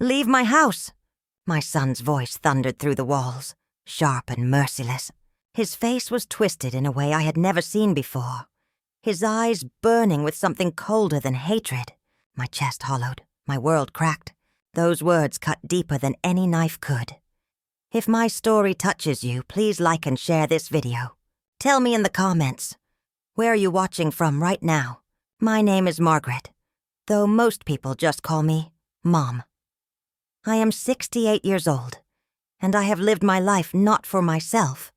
Leave my house! My son's voice thundered through the walls, sharp and merciless. His face was twisted in a way I had never seen before, his eyes burning with something colder than hatred. My chest hollowed, my world cracked. Those words cut deeper than any knife could. If my story touches you, please like and share this video. Tell me in the comments, where are you watching from right now? My name is Margaret, though most people just call me Mom. I am 68 years old, and I have lived my life not for myself,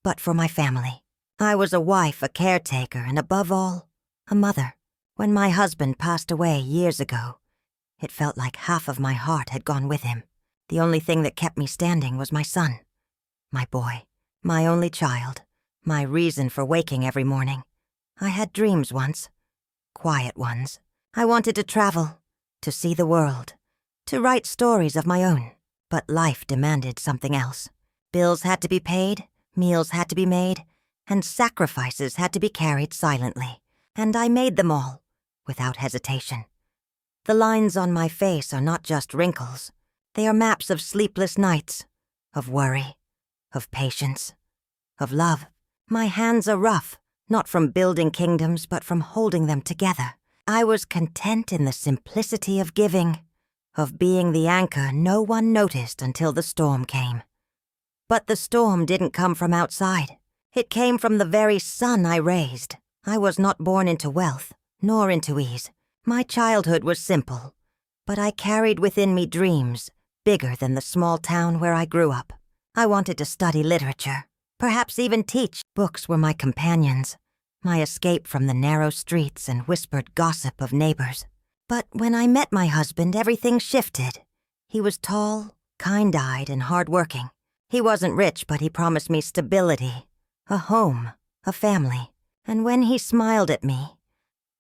but for my family. I was a wife, a caretaker, and above all, a mother. When my husband passed away years ago, it felt like half of my heart had gone with him. The only thing that kept me standing was my son, my boy, my only child, my reason for waking every morning. I had dreams once, quiet ones. I wanted to travel, to see the world, to write stories of my own. But life demanded something else. Bills had to be paid, meals had to be made, and sacrifices had to be carried silently. And I made them all, without hesitation. The lines on my face are not just wrinkles. They are maps of sleepless nights, of worry, of patience, of love. My hands are rough, not from building kingdoms, but from holding them together. I was content in the simplicity of giving, of being the anchor no one noticed until the storm came. But the storm didn't come from outside. It came from the very son I raised. I was not born into wealth, nor into ease. My childhood was simple, but I carried within me dreams bigger than the small town where I grew up. I wanted to study literature, perhaps even teach. Books were my companions, my escape from the narrow streets and whispered gossip of neighbors. But when I met my husband, everything shifted. He was tall, kind-eyed, and hard-working. He wasn't rich, but he promised me stability, a home, a family. And when he smiled at me,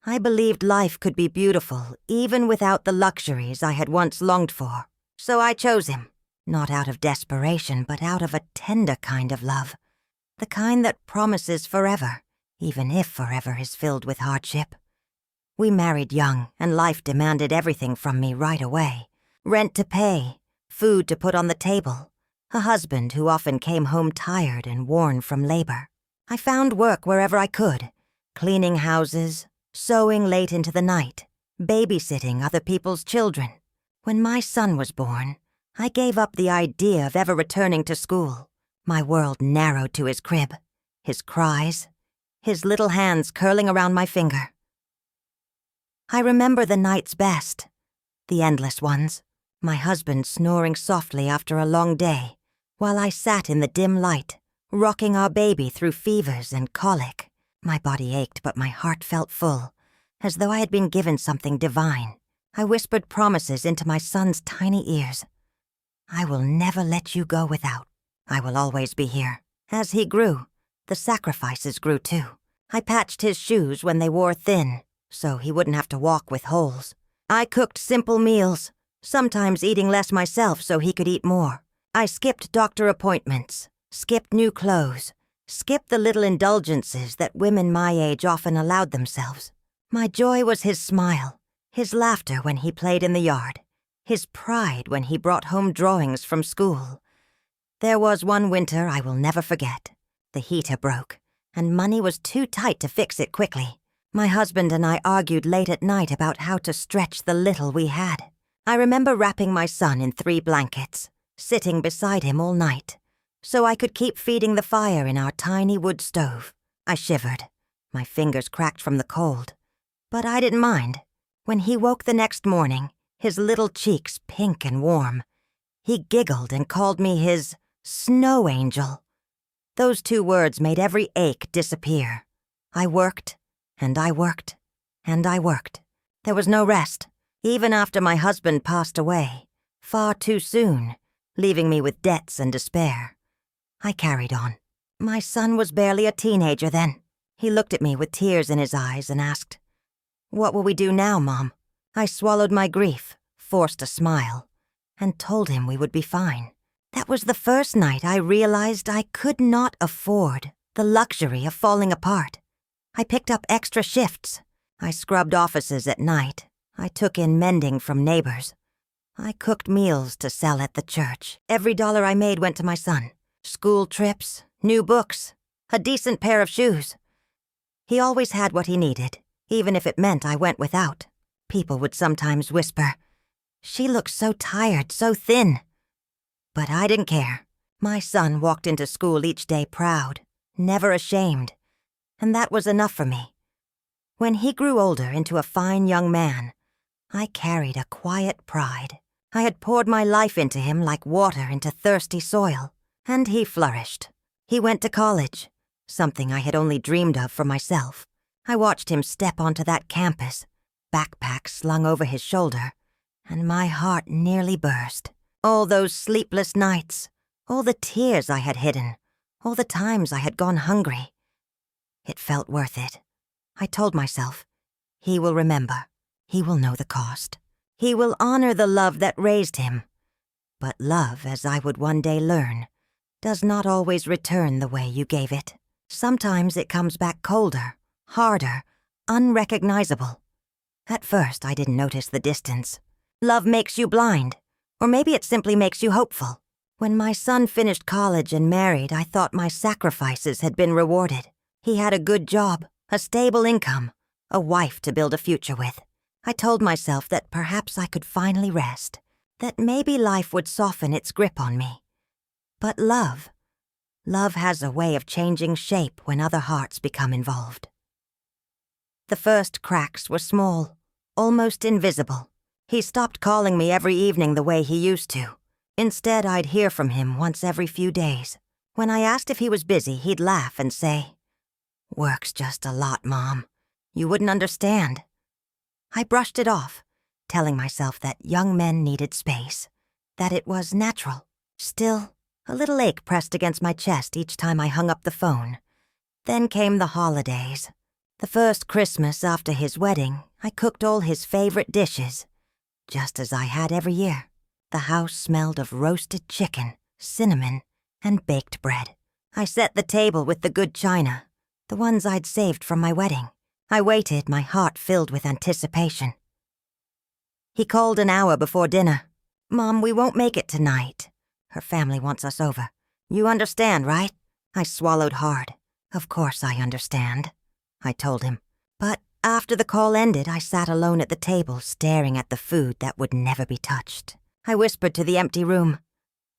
I believed life could be beautiful even without the luxuries I had once longed for. So I chose him, not out of desperation, but out of a tender kind of love, the kind that promises forever, even if forever is filled with hardship. We married young, and life demanded everything from me right away. Rent to pay, food to put on the table, a husband who often came home tired and worn from labor. I found work wherever I could, cleaning houses, sewing late into the night, babysitting other people's children. When my son was born, I gave up the idea of ever returning to school. My world narrowed to his crib, his cries, his little hands curling around my finger. I remember the nights best, the endless ones, my husband snoring softly after a long day, while I sat in the dim light, rocking our baby through fevers and colic. My body ached, but my heart felt full, as though I had been given something divine. I whispered promises into my son's tiny ears. I will never let you go without. I will always be here. As he grew, the sacrifices grew too. I patched his shoes when they wore thin, so he wouldn't have to walk with holes. I cooked simple meals, sometimes eating less myself so he could eat more. I skipped doctor appointments, skipped new clothes, skipped the little indulgences that women my age often allowed themselves. My joy was his smile, his laughter when he played in the yard, his pride when he brought home drawings from school. There was one winter I will never forget. The heater broke, and money was too tight to fix it quickly. My husband and I argued late at night about how to stretch the little we had. I remember wrapping my son in 3 blankets, sitting beside him all night, so I could keep feeding the fire in our tiny wood stove. I shivered. My fingers cracked from the cold. But I didn't mind. When he woke the next morning, his little cheeks pink and warm, he giggled and called me his snow angel. Those 2 words made every ache disappear. I worked, and I worked, and I worked. There was no rest, even after my husband passed away, far too soon, leaving me with debts and despair. I carried on. My son was barely a teenager then. He looked at me with tears in his eyes and asked, "What will we do now, Mom?" I swallowed my grief, forced a smile, and told him we would be fine. That was the first night I realized I could not afford the luxury of falling apart. I picked up extra shifts. I scrubbed offices at night. I took in mending from neighbors. I cooked meals to sell at the church. Every dollar I made went to my son. School trips, new books, a decent pair of shoes. He always had what he needed, even if it meant I went without. People would sometimes whisper, "She looks so tired, so thin." But I didn't care. My son walked into school each day proud, never ashamed, and that was enough for me. When he grew older into a fine young man, I carried a quiet pride. I had poured my life into him like water into thirsty soil, and he flourished. He went to college, something I had only dreamed of for myself. I watched him step onto that campus, backpack slung over his shoulder, and my heart nearly burst. All those sleepless nights, all the tears I had hidden, all the times I had gone hungry. It felt worth it. I told myself, he will remember. He will know the cost. He will honor the love that raised him. But love, as I would one day learn, does not always return the way you gave it. Sometimes it comes back colder, harder, unrecognizable. At first, I didn't notice the distance. Love makes you blind, or maybe it simply makes you hopeful. When my son finished college and married, I thought my sacrifices had been rewarded. He had a good job, a stable income, a wife to build a future with. I told myself that perhaps I could finally rest, that maybe life would soften its grip on me. But love has a way of changing shape when other hearts become involved. The first cracks were small, almost invisible. He stopped calling me every evening the way he used to. Instead, I'd hear from him once every few days. When I asked if he was busy, he'd laugh and say, "Work's just a lot, Mom. You wouldn't understand." I brushed it off, telling myself that young men needed space, that it was natural. Still, a little ache pressed against my chest each time I hung up the phone. Then came the holidays. The first Christmas after his wedding, I cooked all his favorite dishes, just as I had every year. The house smelled of roasted chicken, cinnamon, and baked bread. I set the table with the good china, the ones I'd saved from my wedding. I waited, my heart filled with anticipation. He called an hour before dinner. "Mom, we won't make it tonight. Her family wants us over. You understand, right?" I swallowed hard. "Of course I understand," I told him. But after the call ended, I sat alone at the table, staring at the food that would never be touched. I whispered to the empty room,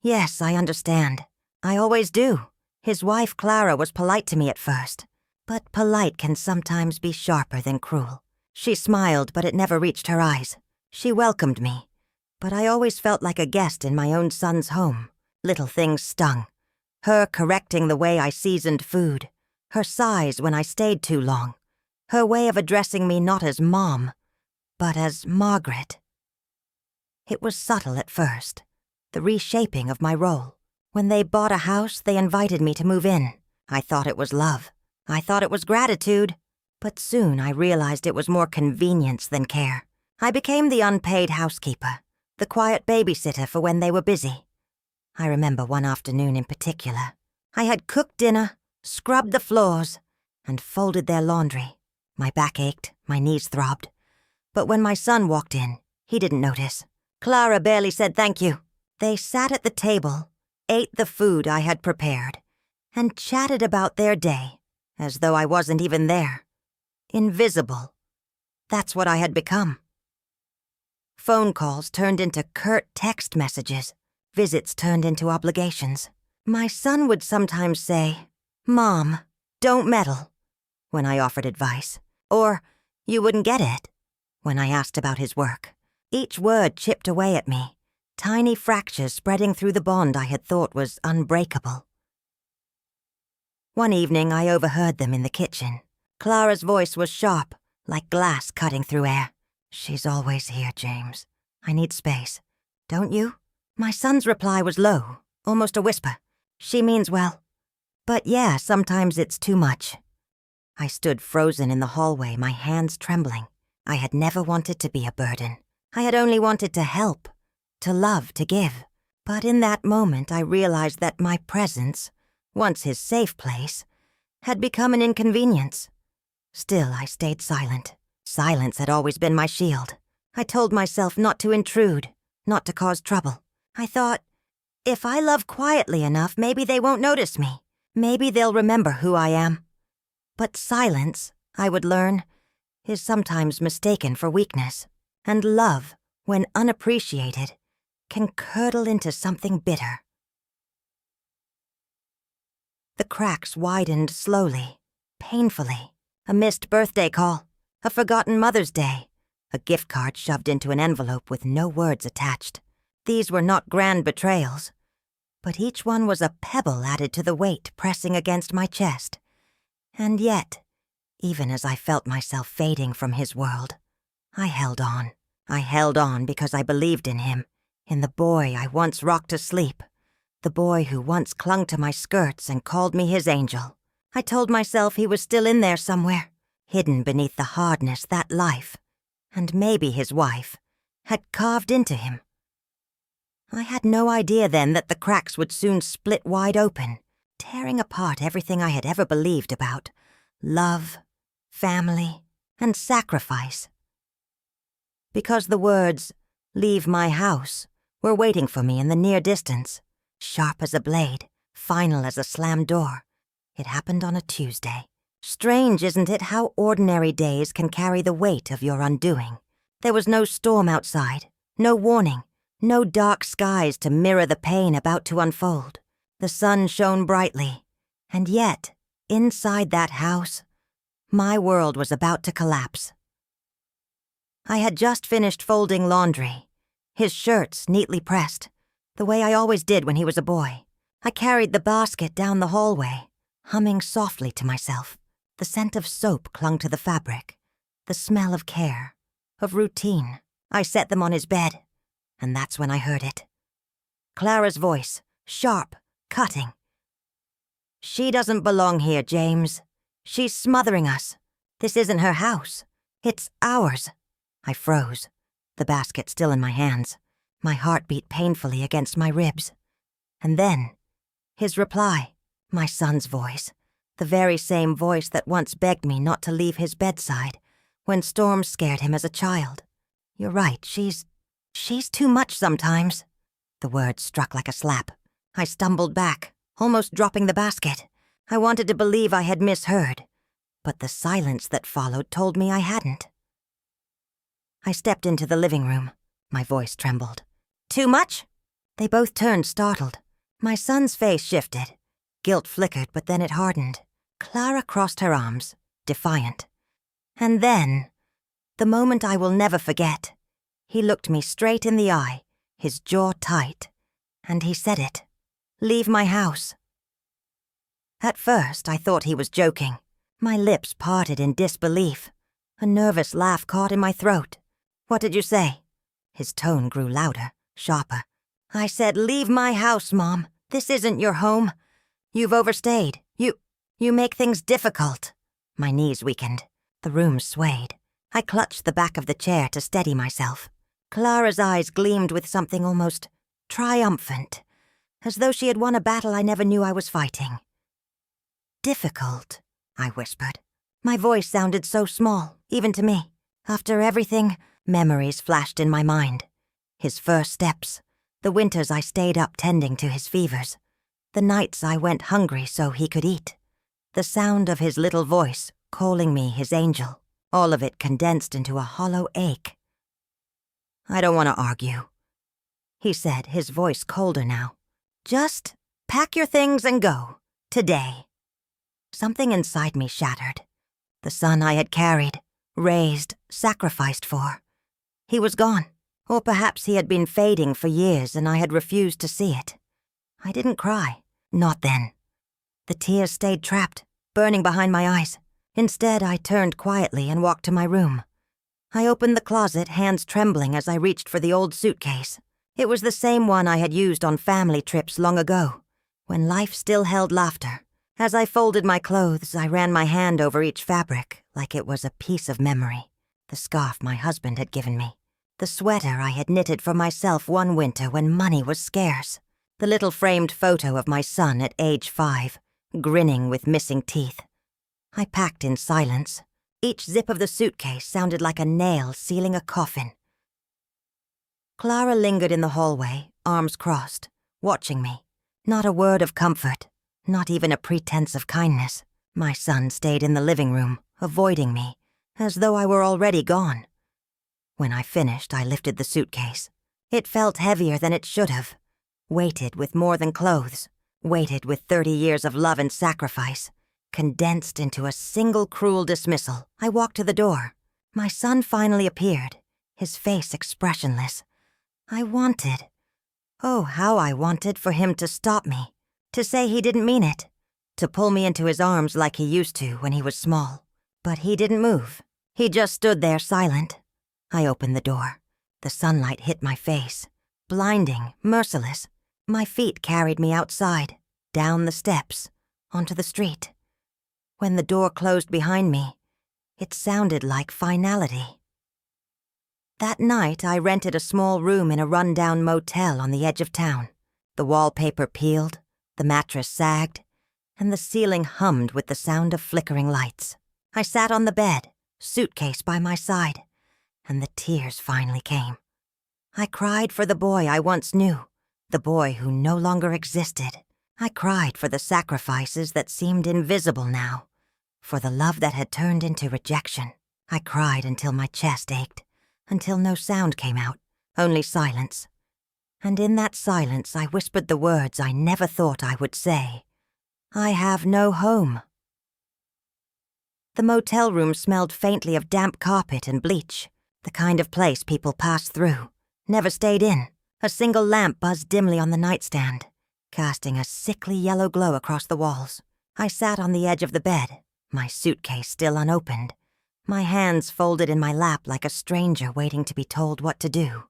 "Yes, I understand. I always do." His wife, Clara, was polite to me at first, but polite can sometimes be sharper than cruel. She smiled, but it never reached her eyes. She welcomed me, but I always felt like a guest in my own son's home. Little things stung. Her correcting the way I seasoned food, her sighs when I stayed too long, her way of addressing me not as Mom, but as Margaret. It was subtle at first, the reshaping of my role. When they bought a house, they invited me to move in. I thought it was love. I thought it was gratitude. But soon I realized it was more convenience than care. I became the unpaid housekeeper, the quiet babysitter for when they were busy. I remember one afternoon in particular. I had cooked dinner, scrubbed the floors, and folded their laundry. My back ached, my knees throbbed. But when my son walked in, he didn't notice. Clara barely said thank you. They sat at the table, ate the food I had prepared, and chatted about their day, as though I wasn't even there. Invisible. That's what I had become. Phone calls turned into curt text messages. Visits turned into obligations. My son would sometimes say, "Mom, don't meddle," when I offered advice. Or, "You wouldn't get it," when I asked about his work. Each word chipped away at me, tiny fractures spreading through the bond I had thought was unbreakable. One evening, I overheard them in the kitchen. Clara's voice was sharp, like glass cutting through air. "She's always here, James. I need space. Don't you?" My son's reply was low, almost a whisper. "She means well. But yeah, sometimes it's too much." I stood frozen in the hallway, my hands trembling. I had never wanted to be a burden. I had only wanted to help, to love, to give. But in that moment, I realized that my presence, once his safe place, had become an inconvenience. Still, I stayed silent. Silence had always been my shield. I told myself not to intrude, not to cause trouble. I thought, if I love quietly enough, maybe they won't notice me. Maybe they'll remember who I am. But silence, I would learn, is sometimes mistaken for weakness. And love, when unappreciated, can curdle into something bitter. The cracks widened slowly, painfully. A missed birthday call, a forgotten Mother's Day, a gift card shoved into an envelope with no words attached. These were not grand betrayals, but each one was a pebble added to the weight pressing against my chest. And yet, even as I felt myself fading from his world, I held on. I held on because I believed in him, in the boy I once rocked to sleep, the boy who once clung to my skirts and called me his angel. I told myself he was still in there somewhere, hidden beneath the hardness that life, and maybe his wife, had carved into him. I had no idea then that the cracks would soon split wide open, tearing apart everything I had ever believed about love, family, and sacrifice. Because the words, "Leave my house," were waiting for me in the near distance, sharp as a blade, final as a slammed door. It happened on a Tuesday. Strange, isn't it, how ordinary days can carry the weight of your undoing? There was no storm outside, no warning, no dark skies to mirror the pain about to unfold. The sun shone brightly, and yet, inside that house, my world was about to collapse. I had just finished folding laundry, his shirts neatly pressed, the way I always did when he was a boy. I carried the basket down the hallway, humming softly to myself. The scent of soap clung to the fabric, the smell of care, of routine. I set them on his bed, and that's when I heard it. Clara's voice, sharp, cutting. "She doesn't belong here, James. She's smothering us. This isn't her house. It's ours." I froze, the basket still in my hands, my heart beat painfully against my ribs. And then, his reply, my son's voice, the very same voice that once begged me not to leave his bedside when storms scared him as a child. "You're right, she's too much sometimes." The words struck like a slap. I stumbled back, almost dropping the basket. I wanted to believe I had misheard, but the silence that followed told me I hadn't. I stepped into the living room. My voice trembled. "Too much?" They both turned, startled. My son's face shifted. Guilt flickered, but then it hardened. Clara crossed her arms, defiant. And then, the moment I will never forget, he looked me straight in the eye, his jaw tight, and he said it. "Leave my house." At first, I thought he was joking. My lips parted in disbelief. A nervous laugh caught in my throat. "What did you say?" His tone grew louder, sharper. "I said, leave my house, Mom. This isn't your home. You've overstayed. You make things difficult." My knees weakened. The room swayed. I clutched the back of the chair to steady myself. Clara's eyes gleamed with something almost triumphant, as though she had won a battle I never knew I was fighting. "Difficult," I whispered. My voice sounded so small, even to me. After everything, memories flashed in my mind. His first steps, the winters I stayed up tending to his fevers, the nights I went hungry so he could eat, the sound of his little voice calling me his angel, all of it condensed into a hollow ache. "I don't want to argue," he said, his voice colder now. "Just pack your things and go. Today." Something inside me shattered. The son I had carried, raised, sacrificed for. He was gone. Or perhaps he had been fading for years and I had refused to see it. I didn't cry. Not then. The tears stayed trapped, burning behind my eyes. Instead, I turned quietly and walked to my room. I opened the closet, hands trembling as I reached for the old suitcase. It was the same one I had used on family trips long ago, when life still held laughter. As I folded my clothes, I ran my hand over each fabric like it was a piece of memory. The scarf my husband had given me. The sweater I had knitted for myself one winter when money was scarce. The little framed photo of my son at age 5, grinning with missing teeth. I packed in silence. Each zip of the suitcase sounded like a nail sealing a coffin. Clara lingered in the hallway, arms crossed, watching me. Not a word of comfort, not even a pretense of kindness. My son stayed in the living room, avoiding me, as though I were already gone. When I finished, I lifted the suitcase. It felt heavier than it should have, weighted with more than clothes, weighted with 30 years of love and sacrifice, condensed into a single cruel dismissal. I walked to the door. My son finally appeared, his face expressionless. I wanted, oh, how I wanted for him to stop me, to say he didn't mean it, to pull me into his arms like he used to when he was small. But he didn't move. He just stood there silent. I opened the door. The sunlight hit my face, blinding, merciless. My feet carried me outside, down the steps, onto the street. When the door closed behind me, it sounded like finality. That night, I rented a small room in a run-down motel on the edge of town. The wallpaper peeled, the mattress sagged, and the ceiling hummed with the sound of flickering lights. I sat on the bed, suitcase by my side, and the tears finally came. I cried for the boy I once knew, the boy who no longer existed. I cried for the sacrifices that seemed invisible now, for the love that had turned into rejection. I cried until my chest ached, until no sound came out, only silence. And in that silence I whispered the words I never thought I would say. I have no home. The motel room smelled faintly of damp carpet and bleach, the kind of place people passed through, never stayed in. A single lamp buzzed dimly on the nightstand, casting a sickly yellow glow across the walls. I sat on the edge of the bed, my suitcase still unopened, my hands folded in my lap like a stranger waiting to be told what to do.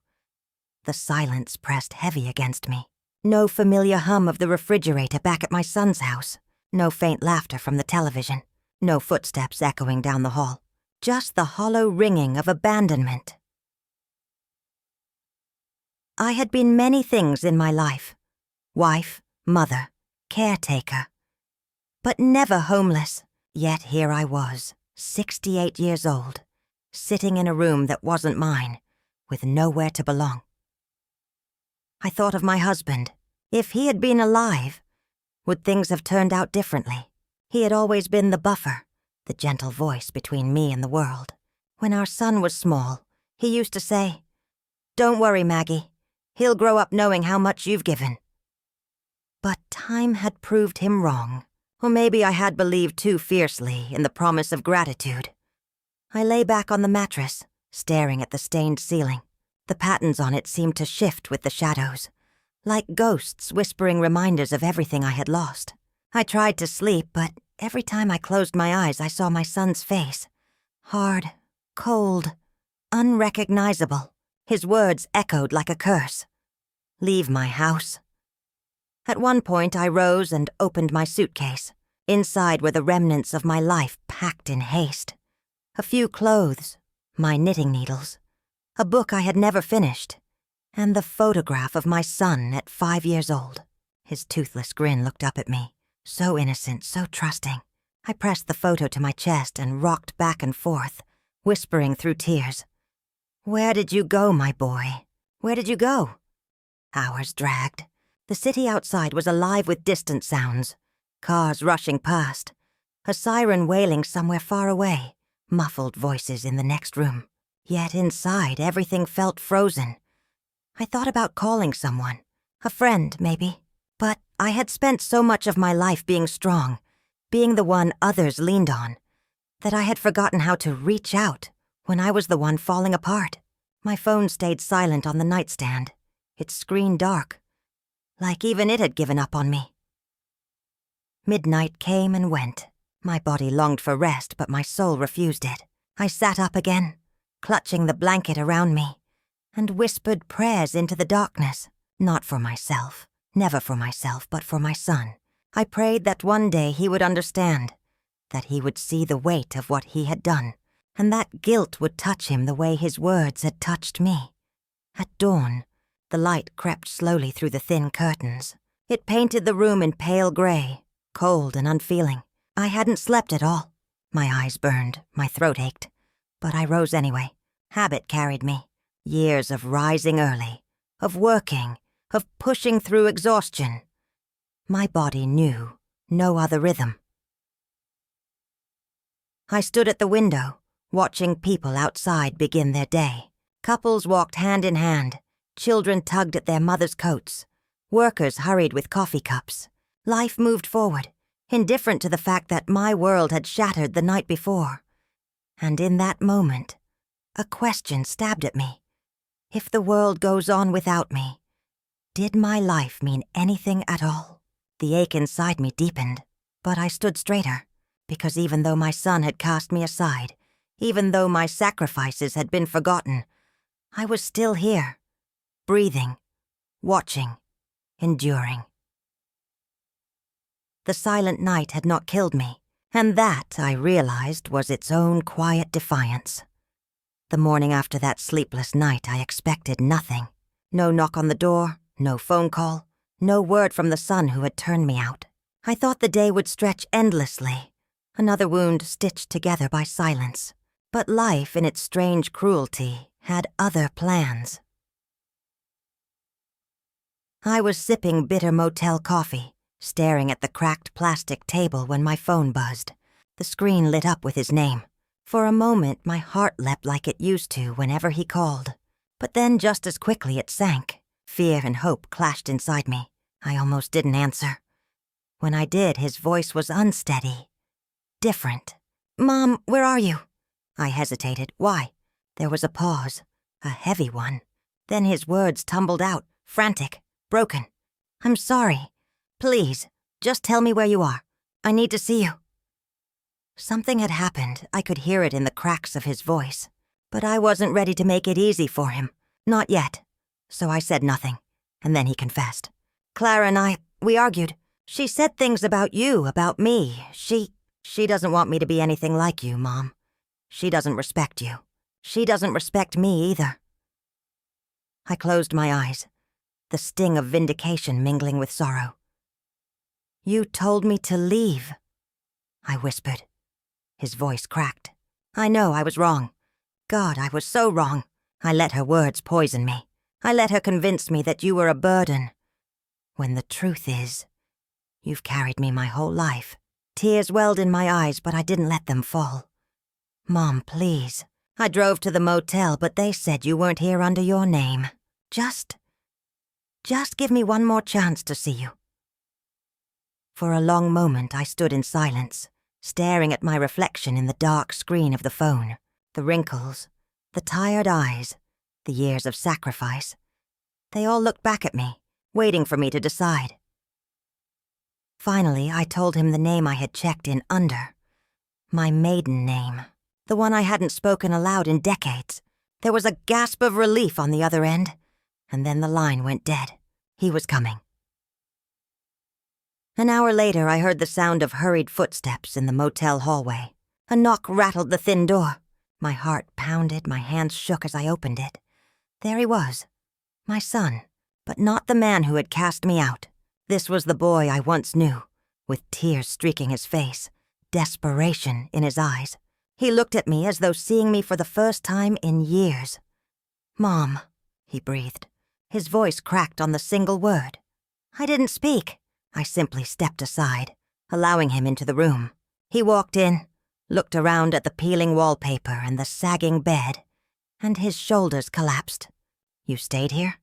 The silence pressed heavy against me. No familiar hum of the refrigerator back at my son's house, no faint laughter from the television, no footsteps echoing down the hall, just the hollow ringing of abandonment. I had been many things in my life: wife, mother, caretaker, but never homeless. Yet here I was, 68 years old, sitting in a room that wasn't mine, with nowhere to belong. I thought of my husband. If he had been alive, would things have turned out differently? He had always been the buffer, the gentle voice between me and the world. When our son was small, he used to say, "Don't worry, Maggie. He'll grow up knowing how much you've given." But time had proved him wrong. Or maybe I had believed too fiercely in the promise of gratitude. I lay back on the mattress, staring at the stained ceiling. The patterns on it seemed to shift with the shadows, like ghosts whispering reminders of everything I had lost. I tried to sleep, but every time I closed my eyes I saw my son's face. Hard, cold, unrecognizable. His words echoed like a curse. Leave my house. At one point I rose and opened my suitcase. Inside were the remnants of my life packed in haste. A few clothes, my knitting needles, a book I had never finished, and the photograph of my son at 5 years old. His toothless grin looked up at me, so innocent, so trusting. I pressed the photo to my chest and rocked back and forth, whispering through tears. "Where did you go, my boy? Where did you go?" Hours dragged. The city outside was alive with distant sounds, cars rushing past, a siren wailing somewhere far away, muffled voices in the next room. Yet inside, everything felt frozen. I thought about calling someone, a friend maybe, but I had spent so much of my life being strong, being the one others leaned on, that I had forgotten how to reach out when I was the one falling apart. My phone stayed silent on the nightstand, its screen dark, like even it had given up on me. Midnight came and went. My body longed for rest, but my soul refused it. I sat up again, clutching the blanket around me, and whispered prayers into the darkness. Not for myself, never for myself, but for my son. I prayed that one day he would understand, that he would see the weight of what he had done, and that guilt would touch him the way his words had touched me. At dawn, the light crept slowly through the thin curtains. It painted the room in pale gray, cold and unfeeling. I hadn't slept at all. My eyes burned, my throat ached. But I rose anyway. Habit carried me. Years of rising early, of working, of pushing through exhaustion. My body knew no other rhythm. I stood at the window, watching people outside begin their day. Couples walked hand in hand, children tugged at their mothers' coats, workers hurried with coffee cups. Life moved forward, indifferent to the fact that my world had shattered the night before. And in that moment, a question stabbed at me. If the world goes on without me, did my life mean anything at all? The ache inside me deepened, but I stood straighter, because even though my son had cast me aside, even though my sacrifices had been forgotten, I was still here, breathing, watching, enduring. The silent night had not killed me, and that, I realized, was its own quiet defiance. The morning after that sleepless night, I expected nothing. No knock on the door, no phone call, no word from the son who had turned me out. I thought the day would stretch endlessly, another wound stitched together by silence. But life, in its strange cruelty, had other plans. I was sipping bitter motel coffee, staring at the cracked plastic table when my phone buzzed. The screen lit up with his name. For a moment, my heart leapt like it used to whenever he called. But then just as quickly it sank. Fear and hope clashed inside me. I almost didn't answer. When I did, his voice was unsteady. Different. "Mom, where are you?" I hesitated. Why? There was a pause. A heavy one. Then his words tumbled out, frantic, broken. "I'm sorry. Please, just tell me where you are. I need to see you." Something had happened. I could hear it in the cracks of his voice. But I wasn't ready to make it easy for him. Not yet. So I said nothing. And then he confessed. "Clara and we argued. She said things about you, about me. She doesn't want me to be anything like you, Mom. She doesn't respect you. She doesn't respect me either." I closed my eyes, the sting of vindication mingling with sorrow. "You told me to leave," I whispered. His voice cracked. "I know I was wrong. God, I was so wrong. I let her words poison me. I let her convince me that you were a burden. When the truth is, you've carried me my whole life." Tears welled in my eyes, but I didn't let them fall. "Mom, please. I drove to the motel, but they said you weren't here under your name. Just give me one more chance to see you." For a long moment, I stood in silence, staring at my reflection in the dark screen of the phone. The wrinkles, the tired eyes, the years of sacrifice. They all looked back at me, waiting for me to decide. Finally, I told him the name I had checked in under. My maiden name. The one I hadn't spoken aloud in decades. There was a gasp of relief on the other end, and then the line went dead. He was coming. An hour later, I heard the sound of hurried footsteps in the motel hallway. A knock rattled the thin door. My heart pounded, my hands shook as I opened it. There he was, my son, but not the man who had cast me out. This was the boy I once knew, with tears streaking his face, desperation in his eyes. He looked at me as though seeing me for the first time in years. "Mom," he breathed. His voice cracked on the single word. I didn't speak. I simply stepped aside, allowing him into the room. He walked in, looked around at the peeling wallpaper and the sagging bed, and his shoulders collapsed. "You stayed here?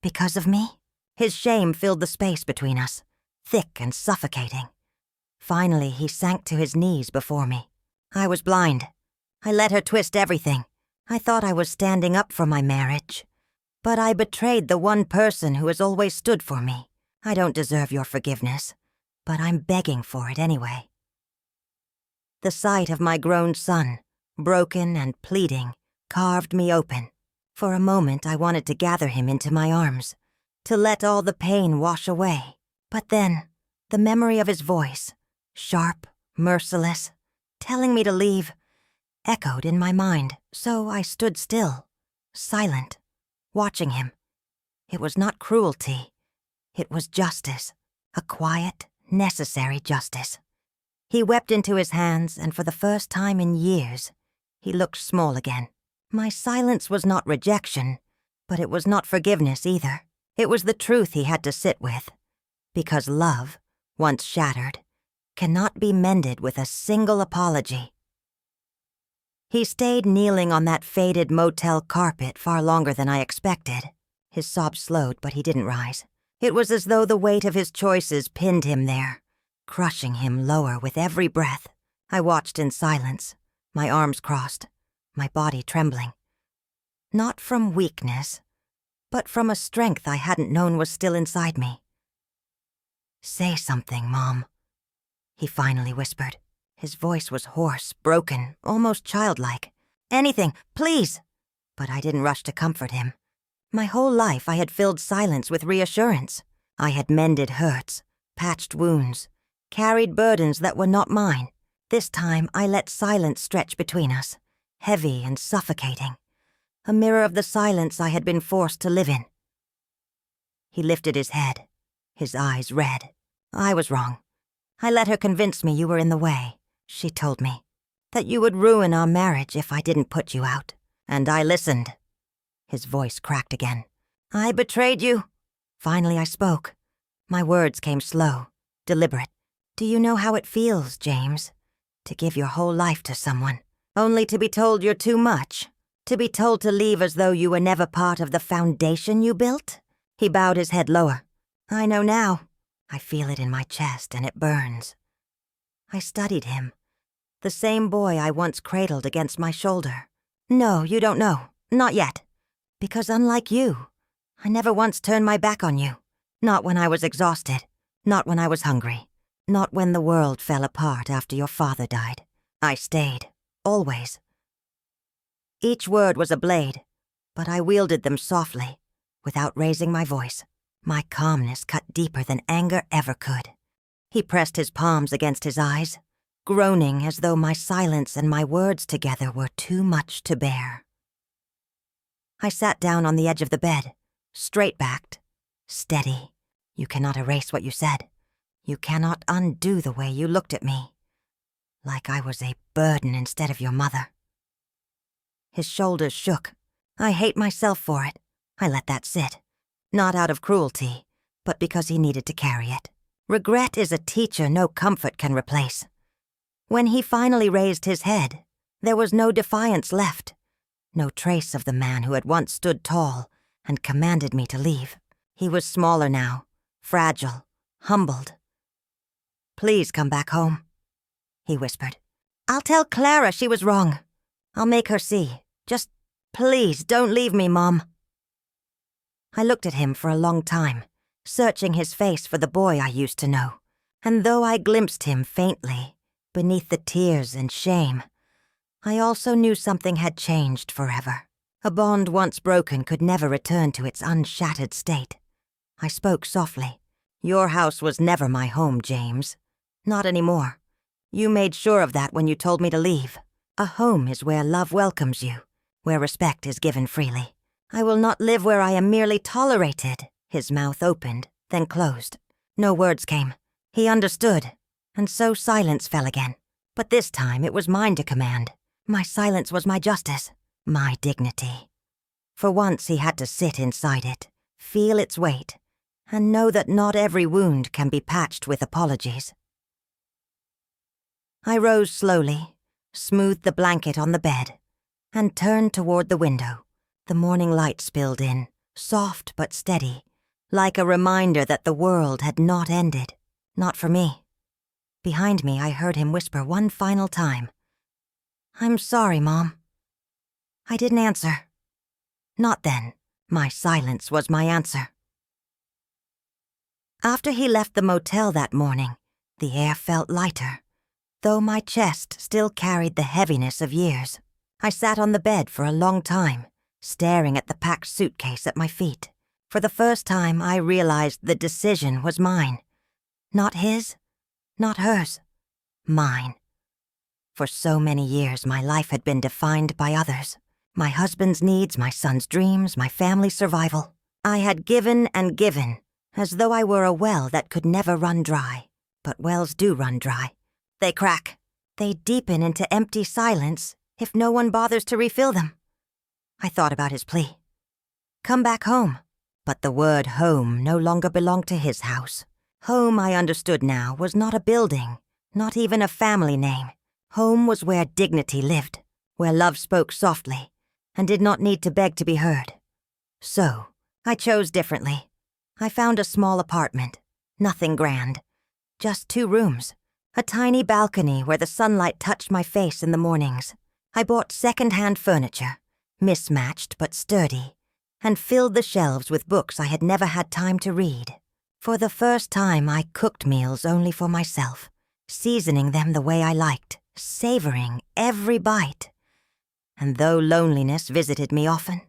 Because of me?" His shame filled the space between us, thick and suffocating. Finally, he sank to his knees before me. I was blind. I let her twist everything. I thought I was standing up for my marriage. But I betrayed the one person who has always stood for me. I don't deserve your forgiveness, but I'm begging for it anyway. The sight of my grown son, broken and pleading, carved me open. For a moment, I wanted to gather him into my arms, to let all the pain wash away. But then, the memory of his voice, sharp, merciless, telling me to leave, echoed in my mind. So I stood still, silent, watching him. It was not cruelty. It was justice, a quiet, necessary justice. He wept into his hands, and for the first time in years, he looked small again. My silence was not rejection. But it was not forgiveness either. It was the truth he had to sit with. Because love, once shattered, cannot be mended with a single apology. He stayed kneeling on that faded motel carpet far longer than I expected. His sobs slowed, but he didn't rise. It was as though the weight of his choices pinned him there, crushing him lower with every breath. I watched in silence, my arms crossed, my body trembling. Not from weakness, but from a strength I hadn't known was still inside me. "Say something, Mom," he finally whispered. His voice was hoarse, broken, almost childlike. "Anything, please!" But I didn't rush to comfort him. My whole life I had filled silence with reassurance. I had mended hurts, patched wounds, carried burdens that were not mine. This time I let silence stretch between us, heavy and suffocating, a mirror of the silence I had been forced to live in. He lifted his head, his eyes red. "I was wrong. I let her convince me you were in the way. She told me that you would ruin our marriage if I didn't put you out. And I listened." His voice cracked again. "I betrayed you." Finally I spoke. My words came slow, deliberate. "Do you know how it feels, James, to give your whole life to someone, only to be told you're too much? To be told to leave as though you were never part of the foundation you built?" He bowed his head lower. "I know now. I feel it in my chest and it burns." I studied him. The same boy I once cradled against my shoulder. "No, you don't know. Not yet. Because unlike you, I never once turned my back on you. Not when I was exhausted. Not when I was hungry. Not when the world fell apart after your father died. I stayed. Always." Each word was a blade, but I wielded them softly, without raising my voice. My calmness cut deeper than anger ever could. He pressed his palms against his eyes, groaning as though my silence and my words together were too much to bear. I sat down on the edge of the bed, straight-backed, steady. "You cannot erase what you said. You cannot undo the way you looked at me. Like I was a burden instead of your mother." His shoulders shook. I hate myself for it. I let that sit. Not out of cruelty, but because he needed to carry it. Regret is a teacher no comfort can replace. When he finally raised his head, there was no defiance left. No trace of the man who had once stood tall and commanded me to leave. He was smaller now, fragile, humbled. "Please come back home," he whispered. "I'll tell Clara she was wrong. I'll make her see. Just please don't leave me, Mom." I looked at him for a long time, searching his face for the boy I used to know. And though I glimpsed him faintly, beneath the tears and shame, I also knew something had changed forever. A bond once broken could never return to its unshattered state. I spoke softly. "Your house was never my home, James. Not anymore. You made sure of that when you told me to leave. A home is where love welcomes you, where respect is given freely. I will not live where I am merely tolerated." His mouth opened, then closed. No words came. He understood, and so silence fell again. But this time it was mine to command. My silence was my justice, my dignity. For once he had to sit inside it, feel its weight, and know that not every wound can be patched with apologies. I rose slowly, smoothed the blanket on the bed, and turned toward the window. The morning light spilled in, soft but steady, like a reminder that the world had not ended. Not for me. Behind me, I heard him whisper one final time, "I'm sorry, Mom." I didn't answer. Not then. My silence was my answer. After he left the motel that morning, the air felt lighter, though my chest still carried the heaviness of years. I sat on the bed for a long time, staring at the packed suitcase at my feet. For the first time, I realized the decision was mine. Not his, not hers. Mine. For so many years, my life had been defined by others. My husband's needs, my son's dreams, my family's survival. I had given and given, as though I were a well that could never run dry. But wells do run dry. They crack. They deepen into empty silence if no one bothers to refill them. I thought about his plea. Come back home. But the word home no longer belonged to his house. Home, I understood now, was not a building, not even a family name. Home was where dignity lived, where love spoke softly, and did not need to beg to be heard. So, I chose differently. I found a small apartment, nothing grand, just 2 rooms, a tiny balcony where the sunlight touched my face in the mornings. I bought second-hand furniture, mismatched but sturdy, and filled the shelves with books I had never had time to read. For the first time, I cooked meals only for myself, seasoning them the way I liked, savoring every bite. And though loneliness visited me often,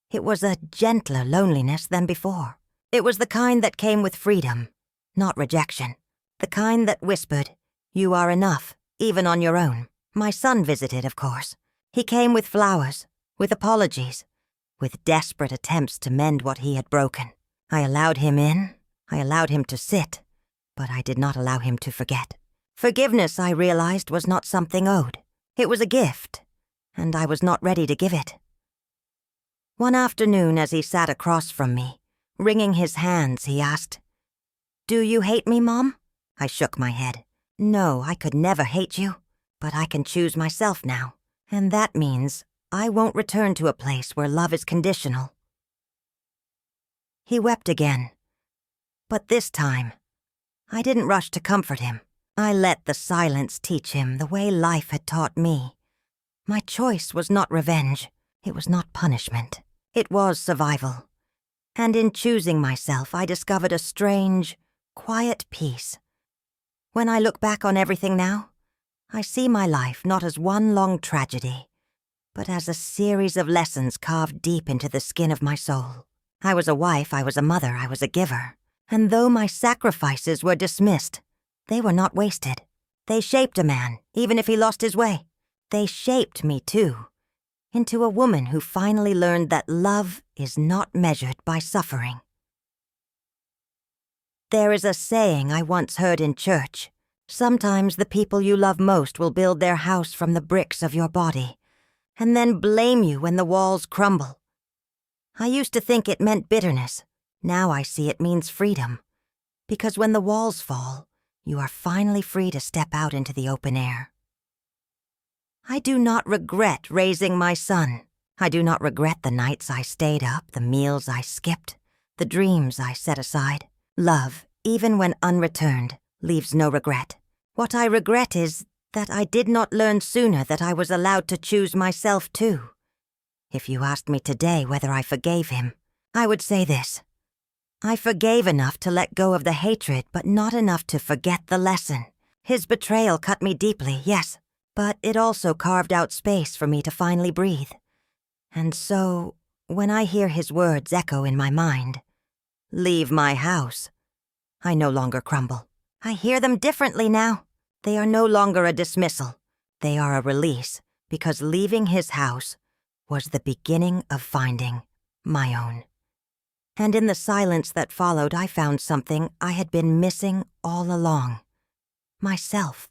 it was a gentler loneliness than before. It was the kind that came with freedom, not rejection. The kind that whispered, "You are enough, even on your own." My son visited, of course. He came with flowers, with apologies, with desperate attempts to mend what he had broken. I allowed him in, I allowed him to sit, but I did not allow him to forget. Forgiveness, I realized, was not something owed. It was a gift, and I was not ready to give it. One afternoon, as he sat across from me, wringing his hands, he asked, "Do you hate me, Mom?" I shook my head. "No, I could never hate you, but I can choose myself now, and that means I won't return to a place where love is conditional." He wept again, but this time, I didn't rush to comfort him. I let the silence teach him the way life had taught me. My choice was not revenge. It was not punishment. It was survival. And in choosing myself, I discovered a strange, quiet peace. When I look back on everything now, I see my life not as one long tragedy, but as a series of lessons carved deep into the skin of my soul. I was a wife, I was a mother, I was a giver. And though my sacrifices were dismissed, they were not wasted. They shaped a man, even if he lost his way. They shaped me, too, into a woman who finally learned that love is not measured by suffering. There is a saying I once heard in church. Sometimes the people you love most will build their house from the bricks of your body, and then blame you when the walls crumble. I used to think it meant bitterness. Now I see it means freedom. Because when the walls fall, you are finally free to step out into the open air. I do not regret raising my son. I do not regret the nights I stayed up, the meals I skipped, the dreams I set aside. Love, even when unreturned, leaves no regret. What I regret is that I did not learn sooner that I was allowed to choose myself too. If you asked me today whether I forgave him, I would say this. I forgave enough to let go of the hatred, but not enough to forget the lesson. His betrayal cut me deeply, yes, but it also carved out space for me to finally breathe. And so, when I hear his words echo in my mind, "Leave my house," I no longer crumble. I hear them differently now. They are no longer a dismissal. They are a release, because leaving his house was the beginning of finding my own. And in the silence that followed, I found something I had been missing all along. Myself.